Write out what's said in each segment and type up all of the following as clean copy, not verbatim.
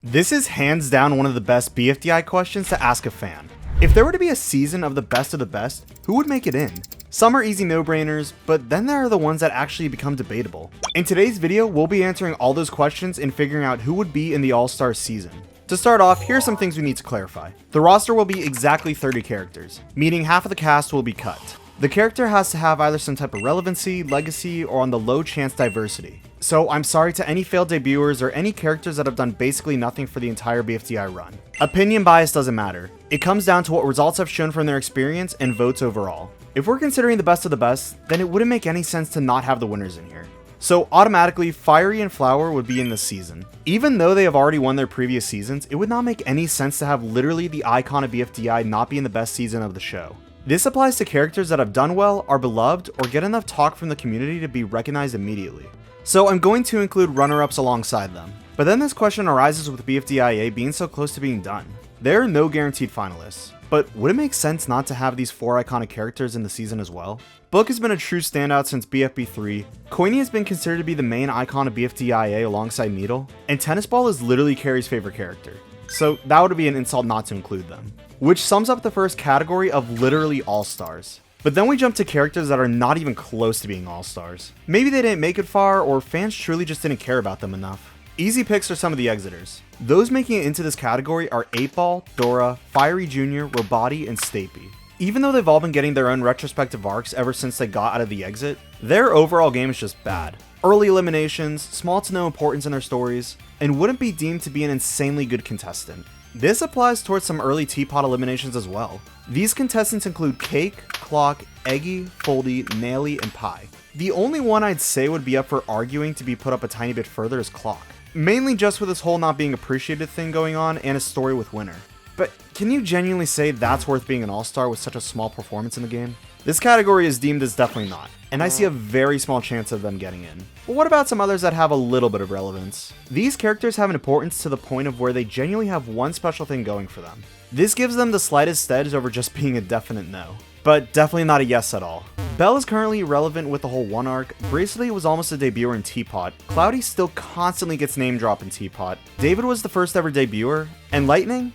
This is hands down one of the best BFDI questions to ask a fan. If there were to be a season of the best, who would make it in? Some are easy no-brainers, but then there are the ones that actually become debatable. In today's video, we'll be answering all those questions and figuring out who would be in the All-Stars season. To start off, here are some things we need to clarify. The roster will be exactly 30 characters, meaning half of the cast will be cut. The character has to have either some type of relevancy, legacy, or on the low chance diversity. So I'm sorry to any failed debuters or any characters that have done basically nothing for the entire BFDI run. Opinion bias doesn't matter. It comes down to what results have shown from their experience and votes overall. If we're considering the best of the best, then it wouldn't make any sense to not have the winners in here. So automatically, Firey and Flower would be in this season. Even though they have already won their previous seasons, it would not make any sense to have literally the icon of BFDI not be in the best season of the show. This applies to characters that have done well, are beloved, or get enough talk from the community to be recognized immediately. So I'm going to include runner-ups alongside them. But then this question arises with BFDIA being so close to being done. There are no guaranteed finalists, but would it make sense not to have these 4 iconic characters in the season as well? Book has been a true standout since BFB 3, Coiny has been considered to be the main icon of BFDIA alongside Needle, and Tennis Ball is literally Carrie's favorite character. So that would be an insult not to include them. Which sums up the first category of literally all-stars. But then we jump to characters that are not even close to being all-stars. Maybe they didn't make it far, or fans truly just didn't care about them enough. Easy picks are some of the exiters. Those making it into this category are 8-Ball, Dora, Firey Jr., Robati, and Stapy. Even though they've all been getting their own retrospective arcs ever since they got out of the exit, their overall game is just bad. Early eliminations, small to no importance in their stories, and wouldn't be deemed to be an insanely good contestant. This applies towards some early TPOT eliminations as well. These contestants include Cake, Clock, Eggy, Foldy, Naily, and Pie. The only one I'd say would be up for arguing to be put up a tiny bit further is Clock. Mainly just with this whole not being appreciated thing going on and his story with Winner. But can you genuinely say that's worth being an all-star with such a small performance in the game? This category is deemed as definitely not, and I see a very small chance of them getting in. But what about some others that have a little bit of relevance? These characters have an importance to the point of where they genuinely have one special thing going for them. This gives them the slightest edge over just being a definite no. But definitely not a yes at all. Belle is currently irrelevant with the whole one arc, Bracelety was almost a debuter in TPOT, Cloudy still constantly gets name dropped in TPOT, David was the first ever debuter, and Lightning?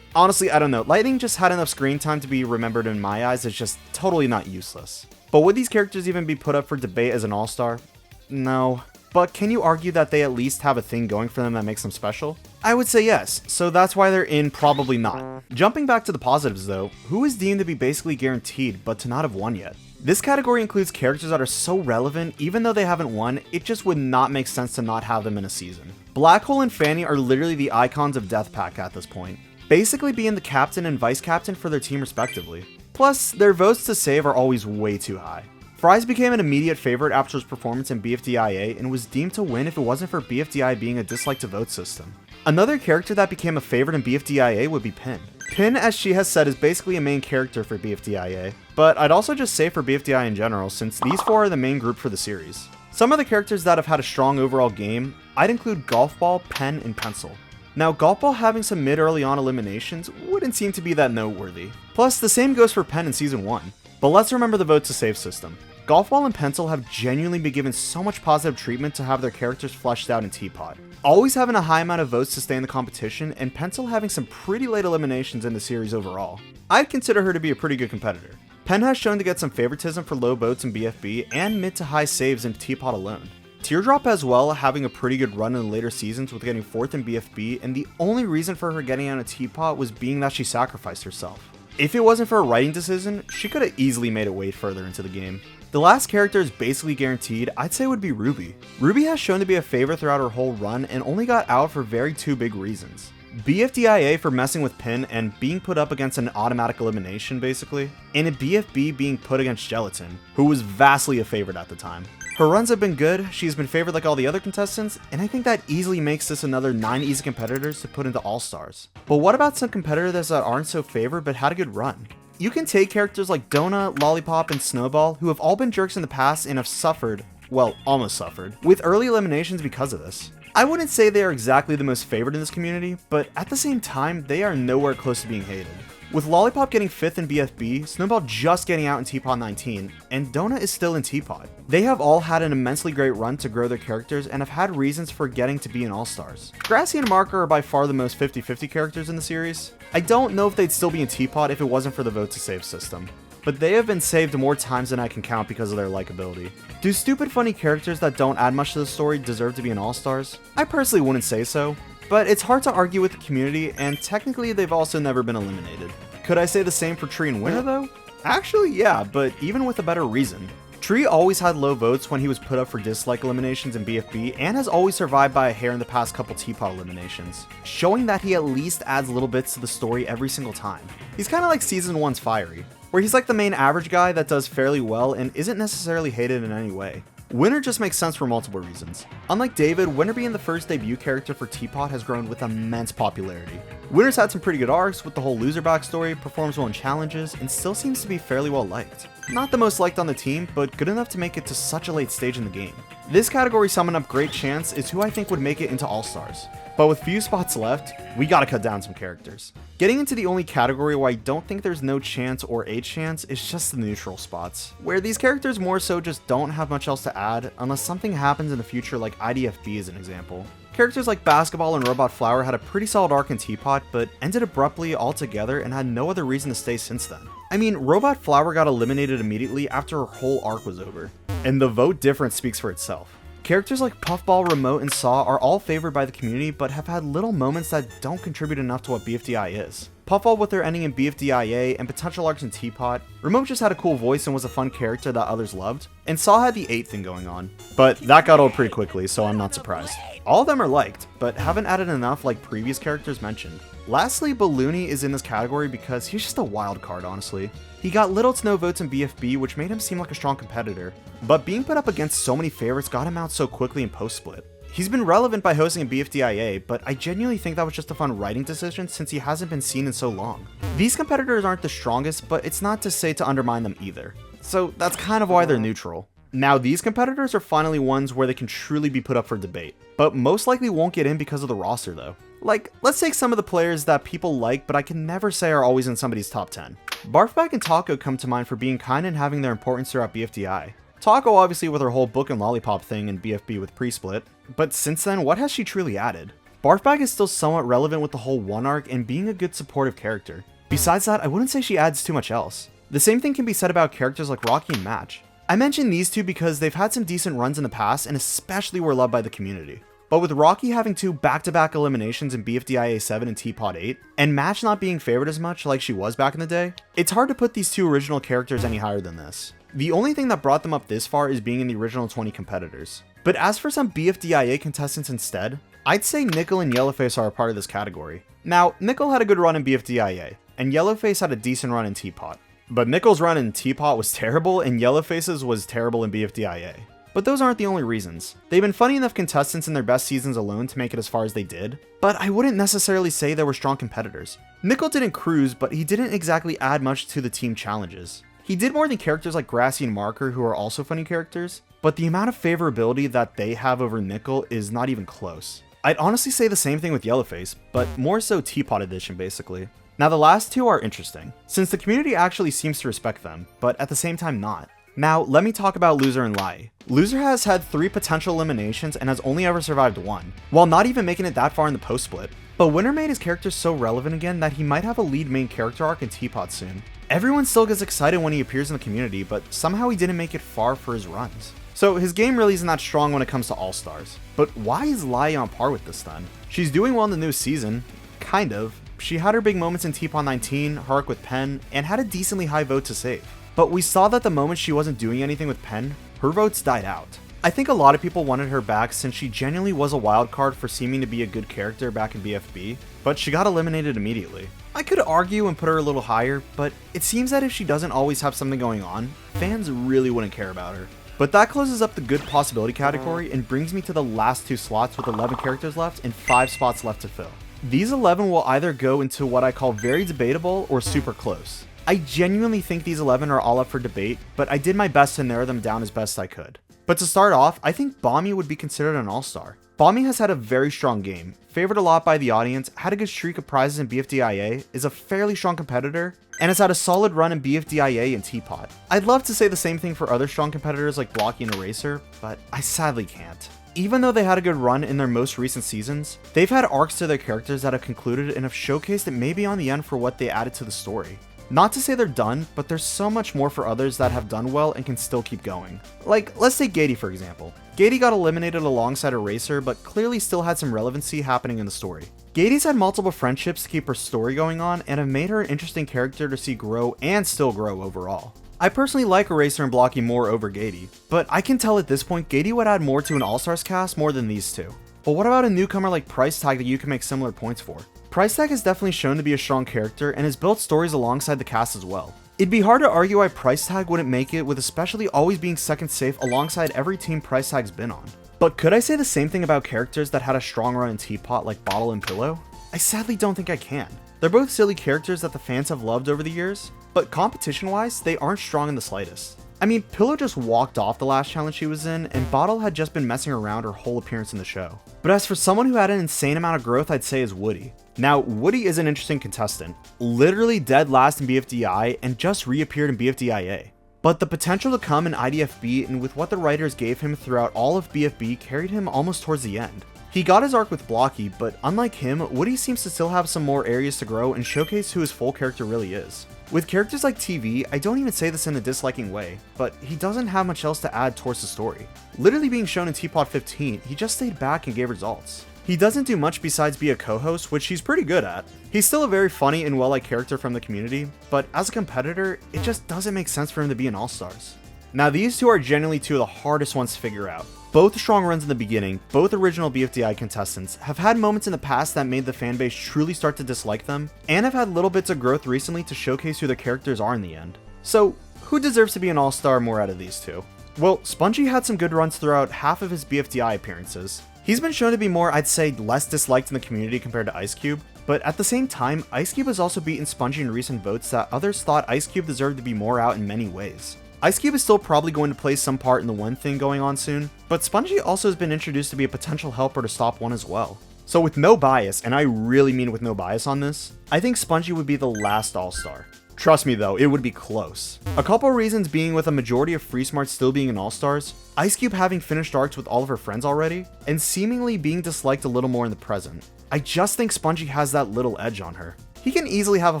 Honestly, I don't know, Lightning just had enough screen time to be remembered in my eyes as just totally not useless. But would these characters even be put up for debate as an all-star? No. But can you argue that they at least have a thing going for them that makes them special? I would say yes, so that's why they're in probably not. Jumping back to the positives though, who is deemed to be basically guaranteed but to not have won yet? This category includes characters that are so relevant, even though they haven't won, it just would not make sense to not have them in a season. Black Hole and Fanny are literally the icons of Death Pack at this point, basically being the captain and vice captain for their team respectively. Plus, their votes to save are always way too high. Fries became an immediate favorite after his performance in BFDIA and was deemed to win if it wasn't for BFDI being a dislike to vote system. Another character that became a favorite in BFDIA would be Pin. Pin, as she has said, is basically a main character for BFDIA, but I'd also just say for BFDI in general, since these 4 are the main group for the series. Some of the characters that have had a strong overall game, I'd include Golf Ball, Pen, and Pencil. Now, Golf Ball having some mid-early on eliminations wouldn't seem to be that noteworthy. Plus, the same goes for Pen in Season 1. But let's remember the vote to save system. Golf Ball and Pencil have genuinely been given so much positive treatment to have their characters fleshed out in TPOT. Always having a high amount of votes to stay in the competition, and Pencil having some pretty late eliminations in the series overall. I'd consider her to be a pretty good competitor. Pen has shown to get some favoritism for low votes in BFB and mid to high saves in TPOT alone. Teardrop as well, having a pretty good run in the later seasons with getting 4th in BFB, and the only reason for her getting out of TPOT was being that she sacrificed herself. If it wasn't for a writing decision, she could have easily made it way further into the game. The last character is basically guaranteed, I'd say would be Ruby. Ruby has shown to be a favorite throughout her whole run and only got out for very 2 big reasons. BFDIA for messing with Pin and being put up against an automatic elimination basically, and a BFB being put against Gelatin, who was vastly a favorite at the time. Her runs have been good, she's been favored like all the other contestants, and I think that easily makes this another 9 easy competitors to put into all-stars. But what about some competitors that aren't so favored but had a good run? You can take characters like Donut, Lollipop, and Snowball, who have all been jerks in the past and have suffered, well, almost suffered, with early eliminations because of this. I wouldn't say they are exactly the most favored in this community, but at the same time, they are nowhere close to being hated. With Lollipop getting 5th in BFB, Snowball just getting out in TPOT 19, and Donut is still in TPOT. They have all had an immensely great run to grow their characters and have had reasons for getting to be in All-Stars. Grassy and Marker are by far the most 50-50 characters in the series. I don't know if they'd still be in TPOT if it wasn't for the vote to save system, but they have been saved more times than I can count because of their likability. Do stupid funny characters that don't add much to the story deserve to be in All-Stars? I personally wouldn't say so, but it's hard to argue with the community, and technically they've also never been eliminated. Could I say the same for Tree and Winner though? Actually yeah, but even with a better reason. Tree always had low votes when he was put up for dislike eliminations in BFB, and has always survived by a hair in the past couple TPOT eliminations, showing that he at least adds little bits to the story every single time. He's kinda like Season 1's Firey, where he's like the main average guy that does fairly well and isn't necessarily hated in any way. Winner just makes sense for multiple reasons. Unlike David, Winner being the first debut character for TPOT has grown with immense popularity. Winner's had some pretty good arcs with the whole loser backstory, performs well in challenges, and still seems to be fairly well liked. Not the most liked on the team, but good enough to make it to such a late stage in the game. This category summing up great chance is who I think would make it into All-Stars. But with few spots left, we gotta cut down some characters. Getting into the only category where I don't think there's no chance or a chance is just the neutral spots, where these characters more so just don't have much else to add unless something happens in the future, like IDFB as an example. Characters like Basketball and Robot Flower had a pretty solid arc in TPOT, but ended abruptly altogether and had no other reason to stay since then. I mean, Robot Flower got eliminated immediately after her whole arc was over, and the vote difference speaks for itself. Characters like Puffball, Remote, and Saw are all favored by the community, but have had little moments that don't contribute enough to what BFDI is. Puffball with their ending in BFDIA and potential arcs in TPOT, Remote just had a cool voice and was a fun character that others loved, and Saw had the 8 thing going on. But that got old pretty quickly, so I'm not surprised. All of them are liked, but haven't added enough like previous characters mentioned. Lastly, Balloony is in this category because he's just a wild card, honestly. He got little to no votes in BFB, which made him seem like a strong competitor, but being put up against so many favorites got him out so quickly in post-split. He's been relevant by hosting a BFDIA, but I genuinely think that was just a fun writing decision since he hasn't been seen in so long. These competitors aren't the strongest, but it's not to say to undermine them either. So that's kind of why they're neutral. Now these competitors are finally ones where they can truly be put up for debate, but most likely won't get in because of the roster though. Like, let's take some of the players that people like, but I can never say are always in somebody's top 10. Barfbag and Taco come to mind for being kind and having their importance throughout BFDI. Taco obviously with her whole book and lollipop thing in BFB with pre-split, but since then, what has she truly added? Barfbag is still somewhat relevant with the whole one arc and being a good supportive character. Besides that, I wouldn't say she adds too much else. The same thing can be said about characters like Rocky and Match. I mentioned these two because they've had some decent runs in the past and especially were loved by the community. But with Rocky having 2 back-to-back eliminations in BFDIA 7 and TPOT 8, and Match not being favored as much like she was back in the day, it's hard to put these two original characters any higher than this. The only thing that brought them up this far is being in the original 20 competitors. But as for some BFDIA contestants instead, I'd say Nickel and Yellowface are a part of this category. Now, Nickel had a good run in BFDIA, and Yellowface had a decent run in TPOT. But Nickel's run in TPOT was terrible, and Yellowface's was terrible in BFDIA. But those aren't the only reasons. They've been funny enough contestants in their best seasons alone to make it as far as they did, but I wouldn't necessarily say they were strong competitors. Nickel didn't cruise, but he didn't exactly add much to the team challenges. He did more than characters like Grassy and Marker, who are also funny characters, but the amount of favorability that they have over Nickel is not even close. I'd honestly say the same thing with Yellowface, but more so Teapot Edition basically. Now the last two are interesting, since the community actually seems to respect them, but at the same time not. Now, let me talk about Loser and Lai. Loser has had 3 potential eliminations and has only ever survived 1, while not even making it that far in the post-split. But Winner made his character so relevant again that he might have a lead main character arc in Teapot soon. Everyone still gets excited when he appears in the community, but somehow he didn't make it far for his runs. So his game really isn't that strong when it comes to All-Stars. But why is Lai on par with this then? She's doing well in the new season, kind of. She had her big moments in TPOT 19, her arc with Pen, and had a decently high vote to save. But we saw that the moment she wasn't doing anything with Pen, her votes died out. I think a lot of people wanted her back since she genuinely was a wild card for seeming to be a good character back in BFB, but she got eliminated immediately. I could argue and put her a little higher, but it seems that if she doesn't always have something going on, fans really wouldn't care about her. But that closes up the good possibility category and brings me to the last 2 slots with 11 characters left and 5 spots left to fill. These 11 will either go into what I call very debatable or super close. I genuinely think these 11 are all up for debate, but I did my best to narrow them down as best I could. But to start off, I think Bommy would be considered an all-star. Bommy has had a very strong game, favored a lot by the audience, had a good streak of prizes in BFDIA, is a fairly strong competitor, and has had a solid run in BFDIA and TPOT. I'd love to say the same thing for other strong competitors like Blocky and Eraser, but I sadly can't. Even though they had a good run in their most recent seasons, they've had arcs to their characters that have concluded and have showcased it maybe on the end for what they added to the story. Not to say they're done, but there's so much more for others that have done well and can still keep going. Like, let's take Gady for example. Gady got eliminated alongside Eraser, but clearly still had some relevancy happening in the story. Gady's had multiple friendships to keep her story going on and have made her an interesting character to see grow and still grow overall. I personally like Eraser and Blocky more over Gady, but I can tell at this point Gady would add more to an All-Stars cast more than these two. But what about a newcomer like Price Tag that you can make similar points for? Price Tag has definitely shown to be a strong character and has built stories alongside the cast as well. It'd be hard to argue why Price Tag wouldn't make it, with especially always being second safe alongside every team Price Tag's been on. But could I say the same thing about characters that had a strong run in Teapot like Bottle and Pillow? I sadly don't think I can. They're both silly characters that the fans have loved over the years, but competition-wise, they aren't strong in the slightest. I mean, Pillow just walked off the last challenge she was in, and Bottle had just been messing around her whole appearance in the show. But as for someone who had an insane amount of growth, I'd say is Woody. Now, Woody is an interesting contestant, literally dead last in BFDI and just reappeared in BFDIA. But the potential to come in IDFB and with what the writers gave him throughout all of BFB carried him almost towards the end. He got his arc with Blocky, but unlike him, Woody seems to still have some more areas to grow and showcase who his full character really is. With characters like TV, I don't even say this in a disliking way, but he doesn't have much else to add towards the story. Literally being shown in Teapot 15, he just stayed back and gave results. He doesn't do much besides be a co-host, which he's pretty good at. He's still a very funny and well-liked character from the community, but as a competitor, it just doesn't make sense for him to be an All-Stars. Now these two are genuinely two of the hardest ones to figure out. Both strong runs in the beginning, both original BFDI contestants, have had moments in the past that made the fanbase truly start to dislike them, and have had little bits of growth recently to showcase who their characters are in the end. So, who deserves to be an All-Star more out of these two? Well, Spongy had some good runs throughout half of his BFDI appearances. He's been shown to be more, I'd say, less disliked in the community compared to Ice Cube, but at the same time, Ice Cube has also beaten Spongy in recent votes that others thought Ice Cube deserved to be more out in many ways. Ice Cube is still probably going to play some part in the one thing going on soon, but Spongy also has been introduced to be a potential helper to stop one as well. So with no bias, and I really mean with no bias on this, I think Spongy would be the last All-Star. Trust me though, it would be close. A couple reasons being with a majority of Free Smarts still being in All-Stars, Ice Cube having finished arcs with all of her friends already, and seemingly being disliked a little more in the present. I just think Spongy has that little edge on her. He can easily have a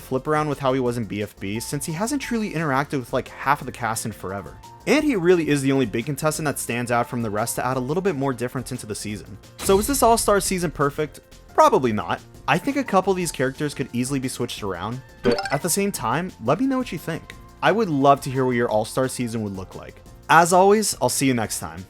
flip around with how he was in BFB since he hasn't truly interacted with like half of the cast in forever. And he really is the only big contestant that stands out from the rest to add a little bit more difference into the season. So is this All-Star season perfect? Probably not. I think a couple of these characters could easily be switched around, but at the same time, let me know what you think. I would love to hear what your All-Star season would look like. As always, I'll see you next time.